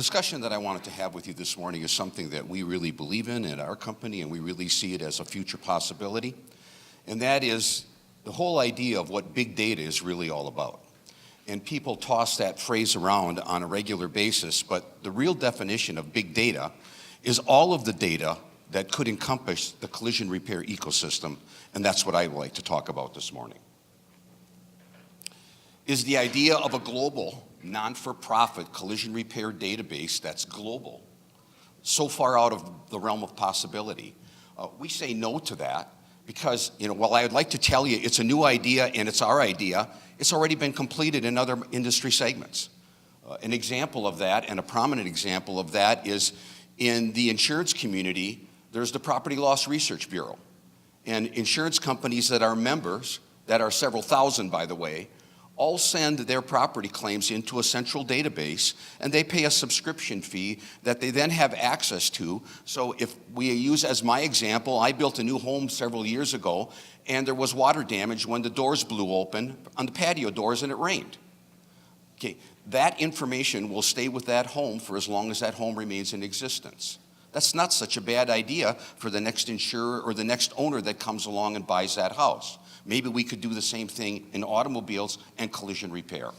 discussion that I wanted to have with you this morning is something that we really believe in at our company, and we really see it as a future possibility. And that is the whole idea of what big data is really all about. And people toss that phrase around on a regular basis, but the real definition of big data is all of the data that could encompass the collision repair ecosystem, and that's what I would like to talk about this morning. Is the idea of a global, non-for-profit collision repair database that's global so far out of the realm of possibility? We say no to that because, while I would like to tell you it's a new idea and it's our idea, it's already been completed in other industry segments. An example of that, and a prominent example of that, is in the insurance community, there's the Property Loss Research Bureau. And insurance companies that are members, that are several thousand, by the way, all send their property claims into a central database, and they pay a subscription fee that they then have access to. So if we use as my example, I built a new home several years ago, and there was water damage when the doors blew open on the patio doors and it rained. Okay, that information will stay with that home for as long as that home remains in existence. That's not such a bad idea for the next insurer or the next owner that comes along and buys that house. Maybe we could do the same thing in automobiles and collision repair.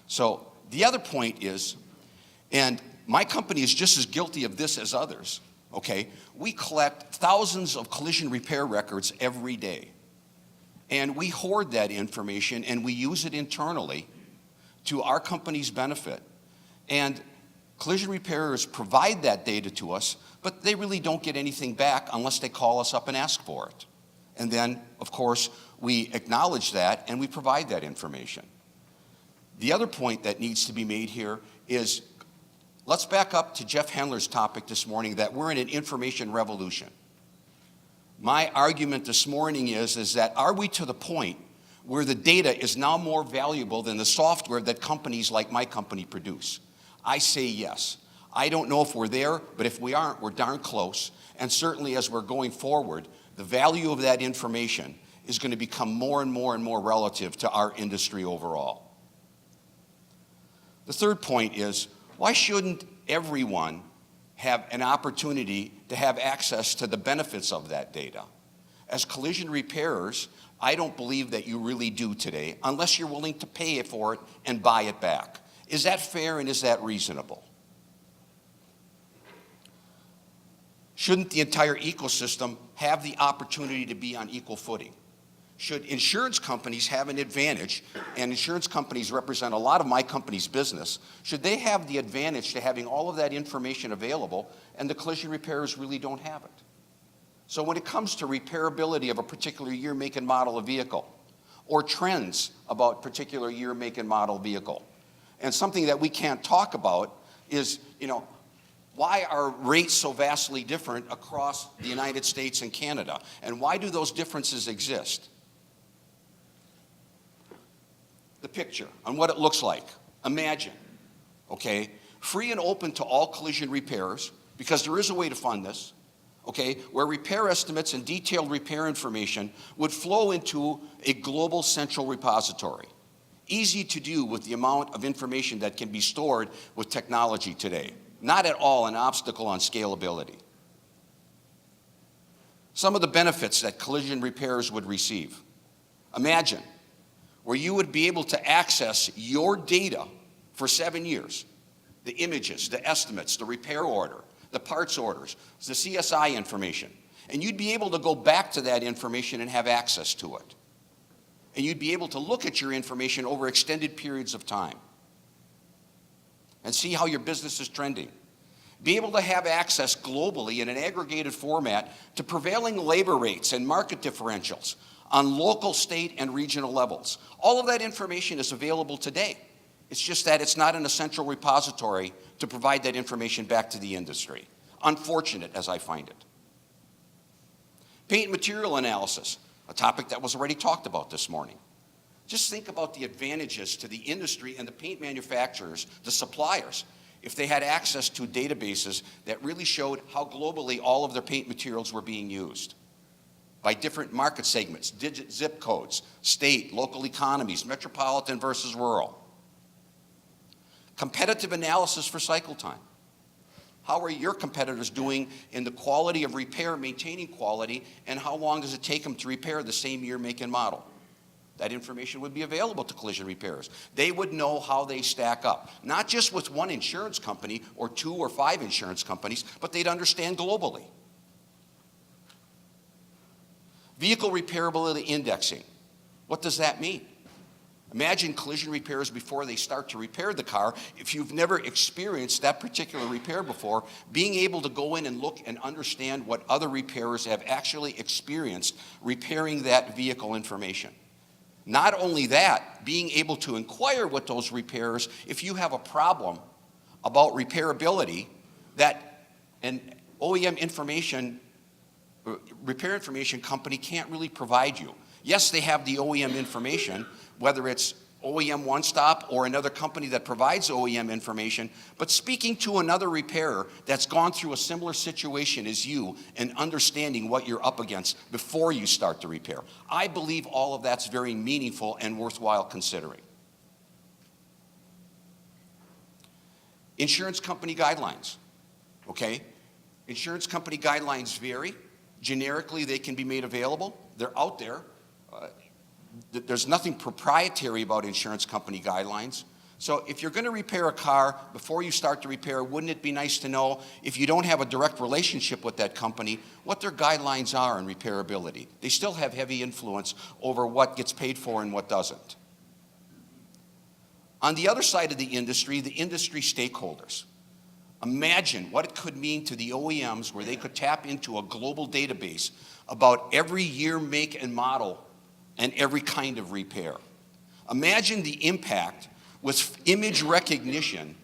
So the other point is, and my company is just as guilty of this as others, okay? We collect thousands of collision repair records every day. And we hoard that information and we use it internally to our company's benefit. And collision repairers provide that data to us, but they really don't get anything back unless they call us up and ask for it. And then, of course, we acknowledge that and we provide that information. The other point that needs to be made here is, let's back up to Jeff Hendler's topic this morning that we're in an information revolution. My argument this morning is that are we to the point where the data is now more valuable than the software that companies like my company produce? I say yes. I don't know if we're there, but if we aren't, we're darn close. And certainly as we're going forward, the value of that information is going to become more and more and more relative to our industry overall. The third point is, why shouldn't everyone have an opportunity to have access to the benefits of that data? As collision repairers, I don't believe that you really do today, unless you're willing to pay for it and buy it back. Is that fair and is that reasonable? Shouldn't the entire ecosystem have the opportunity to be on equal footing? Should insurance companies have an advantage, and insurance companies represent a lot of my company's business, should they have the advantage to having all of that information available and the collision repairers really don't have it? So when it comes to repairability of a particular year, make, and model of vehicle, or trends about particular year, make, and model vehicle, and something that we can't talk about is, why are rates so vastly different across the United States and Canada? And why do those differences exist? The picture on what it looks like. Imagine, okay, free and open to all collision repairers, because there is a way to fund this, okay, where repair estimates and detailed repair information would flow into a global central repository. Easy to do with the amount of information that can be stored with technology today. Not at all an obstacle on scalability. Some of the benefits that collision repairers would receive. Imagine where you would be able to access your data for 7 years. The images, the estimates, the repair order, the parts orders, the CSI information. And you'd be able to go back to that information and have access to it. And you'd be able to look at your information over extended periods of time and see how your business is trending. Be able to have access globally in an aggregated format to prevailing labor rates and market differentials on local, state, and regional levels. All of that information is available today. It's just that it's not in a central repository to provide that information back to the industry. Unfortunate, as I find it. Paint material analysis, a topic that was already talked about this morning. Just think about the advantages to the industry and the paint manufacturers, the suppliers, if they had access to databases that really showed how globally all of their paint materials were being used by different market segments, zip codes, state, local economies, metropolitan versus rural. Competitive analysis for cycle time. How are your competitors doing in the quality of repair, maintaining quality, and how long does it take them to repair the same year, make, and model? That information would be available to collision repairers. They would know how they stack up, not just with one insurance company or 2 or 5 insurance companies, but they'd understand globally. Vehicle repairability indexing. What does that mean? Imagine collision repairers before they start to repair the car. If you've never experienced that particular repair before, being able to go in and look and understand what other repairers have actually experienced repairing that vehicle information. Not only that, being able to inquire with those repairers if you have a problem about repairability that an OEM information, repair information company can't really provide you. Yes, they have the OEM information, whether it's OEM One Stop or another company that provides OEM information, but speaking to another repairer that's gone through a similar situation as you and understanding what you're up against before you start the repair. I believe all of that's very meaningful and worthwhile considering. Insurance company guidelines, okay? Insurance company guidelines vary. Generically, they can be made available. They're out there. There's nothing proprietary about insurance company guidelines. So if you're going to repair a car, before you start to repair, wouldn't it be nice to know, if you don't have a direct relationship with that company, what their guidelines are on repairability? They still have heavy influence over what gets paid for and what doesn't. On the other side of the industry stakeholders. Imagine what it could mean to the OEMs where they could tap into a global database about every year, make, and model and every kind of repair. Imagine the impact with image recognition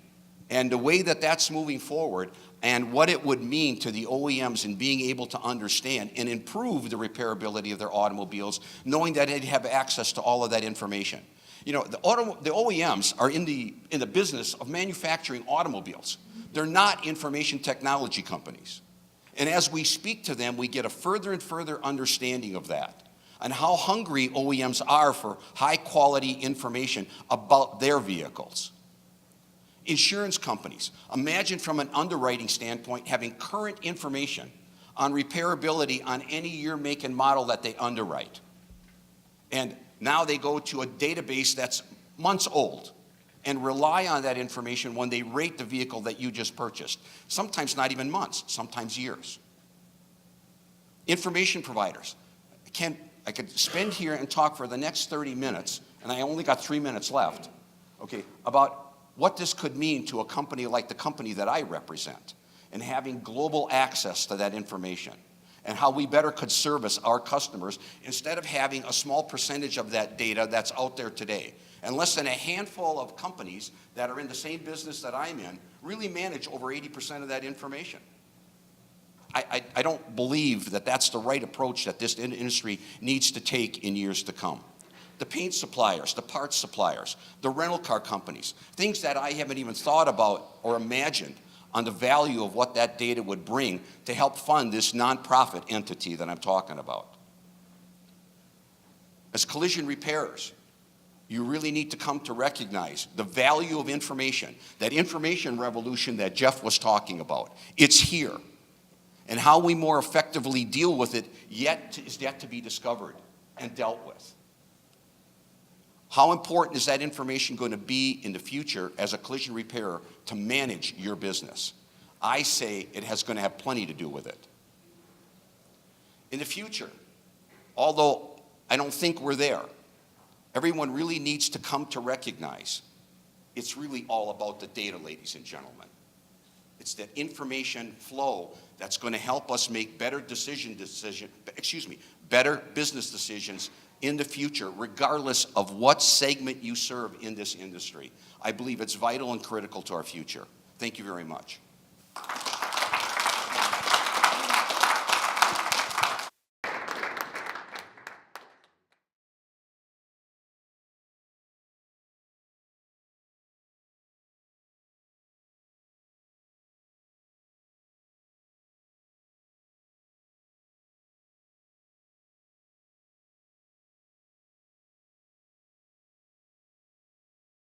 and the way that that's moving forward and what it would mean to the OEMs in being able to understand and improve the repairability of their automobiles, knowing that they'd have access to all of that information. You know, the OEMs are in the business of manufacturing automobiles. They're not information technology companies. And as we speak to them, we get a further and further understanding of that and how hungry OEMs are for high quality information about their vehicles. Insurance companies, imagine from an underwriting standpoint having current information on repairability on any year, make, and model that they underwrite. And now they go to a database that's months old and rely on that information when they rate the vehicle that you just purchased. Sometimes not even months, sometimes years. Information providers. I could spend here and talk for the next 30 minutes, and I only got 3 minutes left, okay, about what this could mean to a company like the company that I represent and having global access to that information and how we better could service our customers instead of having a small percentage of that data that's out there today. And less than a handful of companies that are in the same business that I'm in really manage over 80% of that information. I don't believe that that's the right approach that this industry needs to take in years to come. The paint suppliers, the parts suppliers, the rental car companies, things that I haven't even thought about or imagined on the value of what that data would bring to help fund this nonprofit entity that I'm talking about. As collision repairers, you really need to come to recognize the value of information, that information revolution that Jeff was talking about. It's here. And how we more effectively deal with it is yet to be discovered and dealt with. How important is that information going to be in the future as a collision repairer to manage your business? I say it has going to have plenty to do with it. In the future, although I don't think we're there, everyone really needs to come to recognize it's really all about the data, ladies and gentlemen. It's that information flow that's going to help us make better better business decisions in the future, regardless of what segment you serve in this industry. I believe it's vital and critical to our future. Thank you very much.